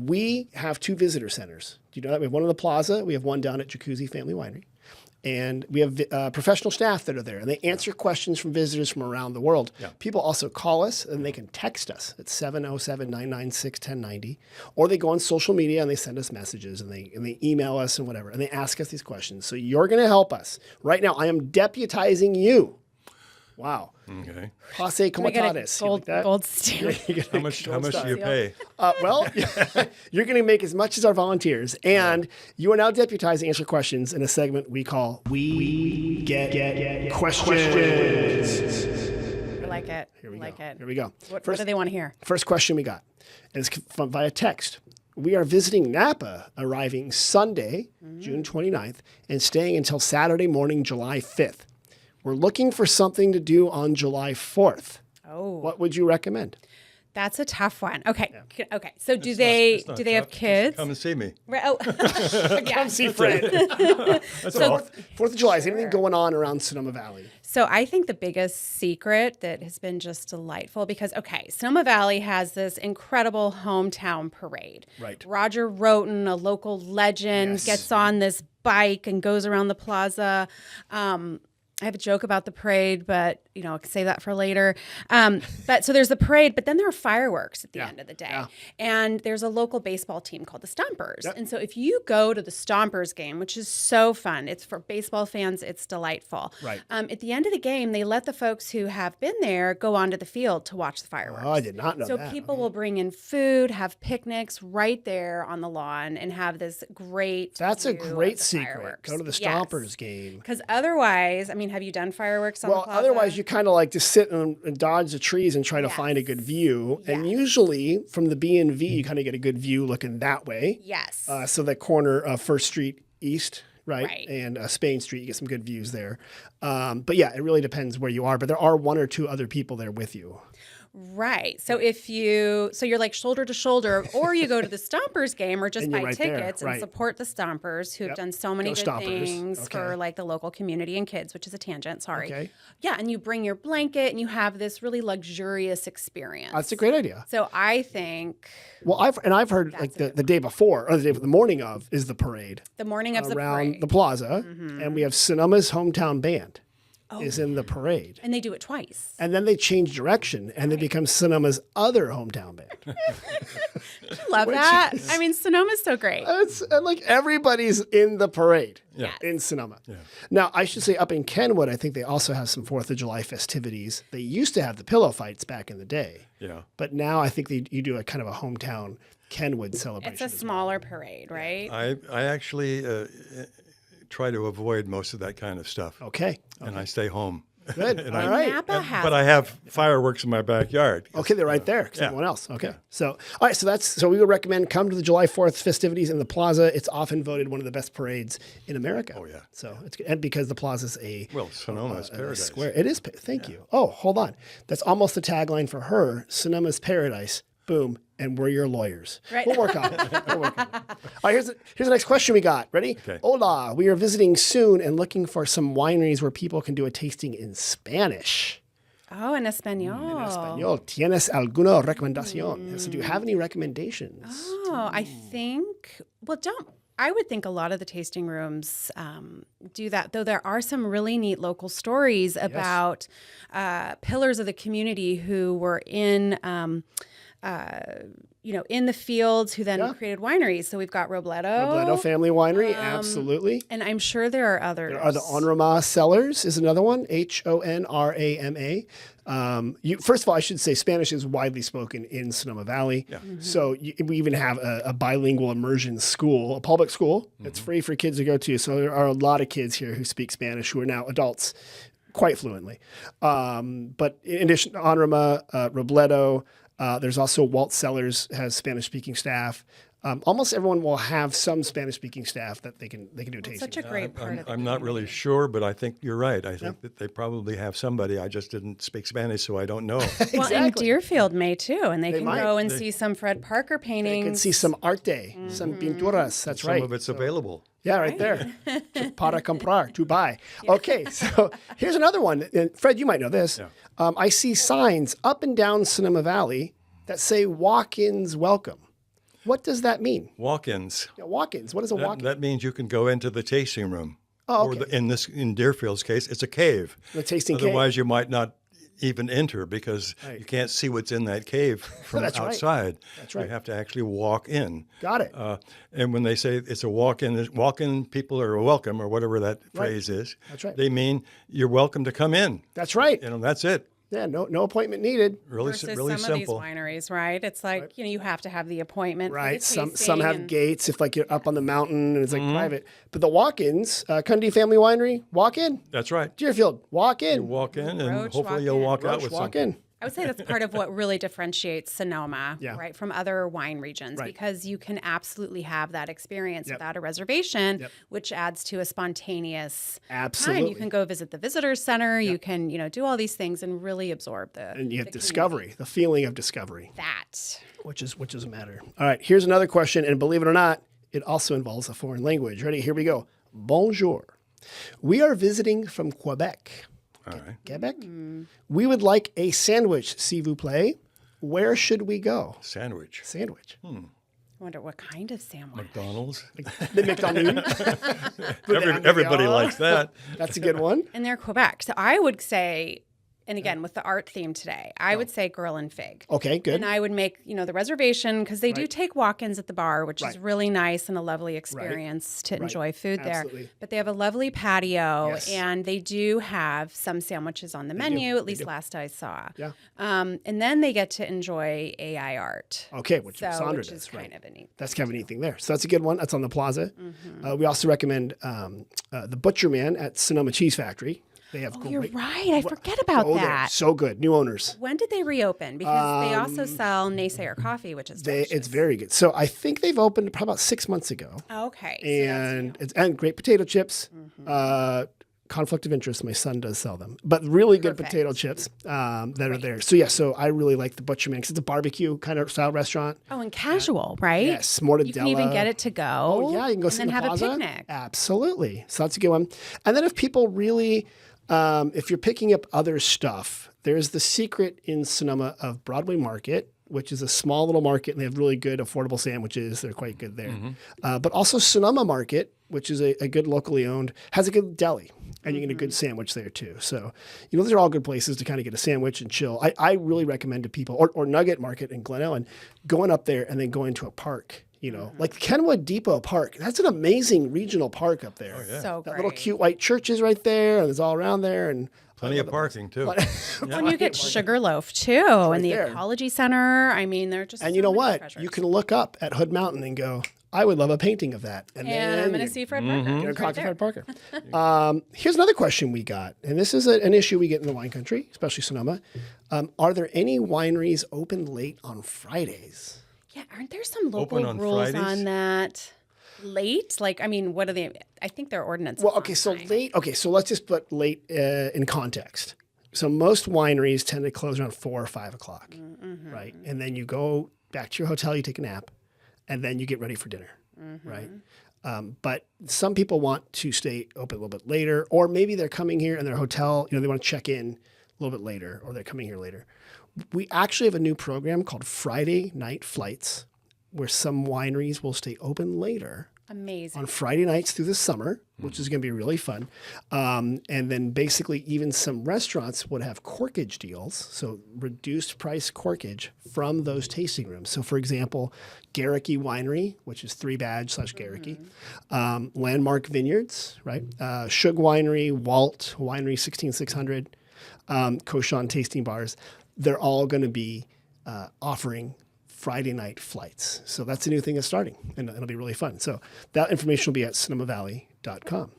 we have 2 visitor centers. Do you know that? We have one in the plaza. We have one down at Jacuzzi Family Winery. And we have professional staff that are there, and they answer questions from visitors from around the world. Yeah. People also call us, and they can text us at 707-996-1090, or they go on social media and they send us messages, and they email us and whatever, and they ask us these questions. So you're going to help us right now. I am deputizing you. Wow. Okay. Passe comitatus. Gold stamp. How much do you pay? Well, you're going to make as much as our volunteers. And you are now deputized to answer questions in a segment we call We Get Questions. I like it. Here we go. Here we go. What do they want to hear? First question we got is via text. We are visiting Napa, arriving Sunday, June 29th, and staying until Saturday morning, July 5th. We're looking for something to do on July 4th. Oh. What would you recommend? That's a tough one. Okay. Yeah. Okay. So do they have kids? Come and see me. Right. Oh. Come see Fred. So 4th of July, is anything going on around Sonoma Valley? So I think the biggest secret that has been just delightful because, Sonoma Valley has this incredible hometown parade. Right. Roger Roten, a local legend, gets on this bike and goes around the plaza. I have a joke about the parade, but I can save that for later. But so there's the parade, but then there are fireworks at the end of the day. Yeah. And there's a local baseball team called the Stompers. Yep. And so if you go to the Stompers game, which is so fun, it's for baseball fans, it's delightful. Right. At the end of the game, they let the folks who have been there go onto the field to watch the fireworks. Oh, I did not know that. So people will bring in food, have picnics right there on the lawn, and have this great That's a great secret. Fireworks. Go to the Stompers game. Because otherwise, have you done fireworks on the plaza? Well, otherwise you kind of like to sit and dodge the trees and try to find a good view. And usually from the B&V, you kind of get a good view looking that way. Yes. So the corner of First Street East, right? And Spain Street, you get some good views there. But yeah, it really depends where you are. But there are 1 or 2 other people there with you. Right. So you're like shoulder to shoulder, or you go to the Stompers game or just buy tickets and support the Stompers who have done so many good things for like the local community and kids, which is a tangent. Sorry. Okay. Yeah. And you bring your blanket and you have this really luxurious experience. That's a great idea. So I think. Well, I've heard like the day before or the morning of is the parade. The morning of the parade. Around the plaza. Mm-hmm. And we have Sonoma's hometown band. Is in the parade. And they do it twice. And then they change direction and they become Sonoma's other hometown band. I love that. Sonoma's so great. And like everybody's in the parade in Sonoma. Yeah. Now, I should say up in Kenwood, I think they also have some 4th of July festivities. They used to have the pillow fights back in the day. Yeah. But now I think you do a kind of a hometown Kenwood celebration. It's a smaller parade, right? I actually try to avoid most of that kind of stuff. Okay. And I stay home. Good. All right. But I have fireworks in my backyard. Okay, they're right there because everyone else. Okay. Yeah. So, all right. So we would recommend come to the July 4th festivities in the plaza. It's often voted one of the best parades in America. Oh, yeah. So it's good. And because the plaza's Sonoma's paradise. Square. It is. Thank you. Oh, hold on. That's almost the tagline for her. Sonoma's paradise. Boom. And we're your lawyers. Right. We'll work on it. All right, here's the next question we got. Ready? Okay. Hola. We are visiting soon and looking for some wineries where people can do a tasting in Spanish. Oh, en español. En español. ¿Tienes alguna recomendación? So do you have any recommendations? Oh, I think, I would think a lot of the tasting rooms do that, though there are some really neat local stories about pillars of the community who were in the fields who then created wineries. So we've got Robledo Family Winery, absolutely. And I'm sure there are others. There are the Onrama Cellars is another one, Honrama. First of all, I should say Spanish is widely spoken in Sonoma Valley. Yeah. Mm-hmm. So we even have a bilingual immersion school, a public school. Mm-hmm. It's free for kids to go to. So there are a lot of kids here who speak Spanish who are now adults quite fluently. But in addition to Onrama, Robledo, there's also Walt Cellars has Spanish-speaking staff. Almost everyone will have some Spanish-speaking staff that they can do a tasting. Such a great part of the I'm not really sure, but I think you're right. I think that they probably have somebody. I just didn't speak Spanish, so I don't know. Exactly. Well, and Deerfield may too, and they can go and see some Fred Parker paintings. They can see some arte, some pinturas. That's right. Some of it's available. Yeah, right there. Para comprar, to buy. Okay, so here's another one. And Fred, you might know this. Yeah. I see signs up and down Sonoma Valley that say walk-ins welcome. What does that mean? Walk-ins. Yeah, walk-ins. What is a walk-in? That means you can go into the tasting room. Oh, Or okay. in Deerfield's case, it's a cave. The tasting cave. Otherwise, you might not even enter because you can't see what's in that cave from That's right. outside. That's right. You have to actually walk in. Got it. And when they say it's a walk-in people are welcome, or whatever that phrase is, That's right. they mean you're welcome to come in. That's right. That's it. Yeah, no appointment needed. Really, Versus really some simple. of these wineries, right? It's like, you have to have the appointment. Right. For the Some have tasting gates if like you're up on the mountain and it's Mm-hmm. like private. But the walk-ins, Cundy Family Winery, walk in. That's right. Deerfield, walk in. You walk in, and Roach hopefully walk you'll in. walk out Roach, with walk something. in. I would say that's part of what really differentiates Sonoma, Yeah. right, from other wine regions, Right. because you can absolutely have that experience without a reservation, Yep. which adds to a spontaneous Absolutely. time. You can go visit the visitors center. You can, do all these things and really absorb the And you have the discovery, the feeling of discovery, that. which is a matter. All right, here's another question, and believe it or not, it also involves a foreign language. Ready? Here we go. Bonjour. We are visiting from Quebec. All right. Quebec? We would like a sandwich, s'il vous plaît. Where should we go? Sandwich. Sandwich. I wonder what kind of sandwich. McDonald's. The McDonald's. Everybody likes that. That's a good one. And they're Quebec. So I would say, and again, with the art theme today, I would say Girl and Fig. Okay, good. And I would make, the reservation because they do take walk-ins at the bar, which is Right. really nice and a lovely experience to enjoy food Absolutely. there. But they have a lovely patio, Yes. and they do have some sandwiches on the menu, at least last I saw. Yeah. And then they get to enjoy AI art. Okay, which So, Sandra which does, is right. kind of a neat. That's kind of a neat thing there. So that's a good one. That's on the plaza. We also recommend the Butcher Man at Sonoma Cheese Factory. They have Oh, you're right. I forget about Go there. that. So good. New owners. When did they reopen? Because they also sell Naysayer coffee, which is delicious. It's very good. So I think they've opened probably about 6 months ago. Okay. So And great potato chips. Conflict of interest. My son does sell them, but really good Perfect. potato chips that are there. So so I really like the Butcher Man because it's a barbecue kind of style restaurant. Oh, and casual, right? Yes, mortadella. You can even get it to go. Oh yeah, you can go sit and in then the have plaza. a picnic. Absolutely. So that's a good one. And then if people really, if you're picking up other stuff, there's the secret in Sonoma of Broadway Market, which is a small little market, and they have really good affordable sandwiches. They're quite good there. But also Sonoma Market, which is a good locally owned, has a good deli. And you get a good sandwich there too. So, those are all good places to kind of get a sandwich and chill. I really recommend to people, or Nugget Market in Glen Ellen, going up there and then going to a park. Like Kenwood Depot Park. That's an amazing regional park up there. So That great. little cute white church is right there, and it's all around there. And Plenty of parking, too. And you get Sugarloaf too, and the there. Ecology Center. I mean, they're just. And so you know many what? treasures. You can look up at Hood Mountain and go, I would love a painting of that. And I'm going to see Fred Parker. You're Right talking there. Fred Parker. Here's another question we got, and this is an issue we get in the wine country, especially Sonoma. Are there any wineries open late on Fridays? Yeah, aren't there some local Open on rules Fridays? on that? Late? Like, I mean, what are they? I think their ordinance. Well, okay, so late. Okay, so let's just put late in context. So most wineries tend to close around 4 or 5 o'clock, right? And then you go back to your hotel, you take a nap, and then you get ready for dinner, right? But some people want to stay open a little bit later, or maybe they're coming here in their hotel, they want to check in a little bit later, or they're coming here later. We actually have a new program called Friday Night Flights, where some wineries will stay open later Amazing. on Friday nights through the summer, which is going to be really fun. And then basically even some restaurants would have corkage deals, so reduced price corkage from those tasting rooms. So for example, Garricky Winery, which is 3-badge/Garricky, Landmark Vineyards, right? Shug Winery, Walt Winery 16600, Cochon Tasting Bars, they're all going to be offering Friday night flights. So that's a new thing that's starting, and it'll be really fun. So that information will be at sonomavalley.com.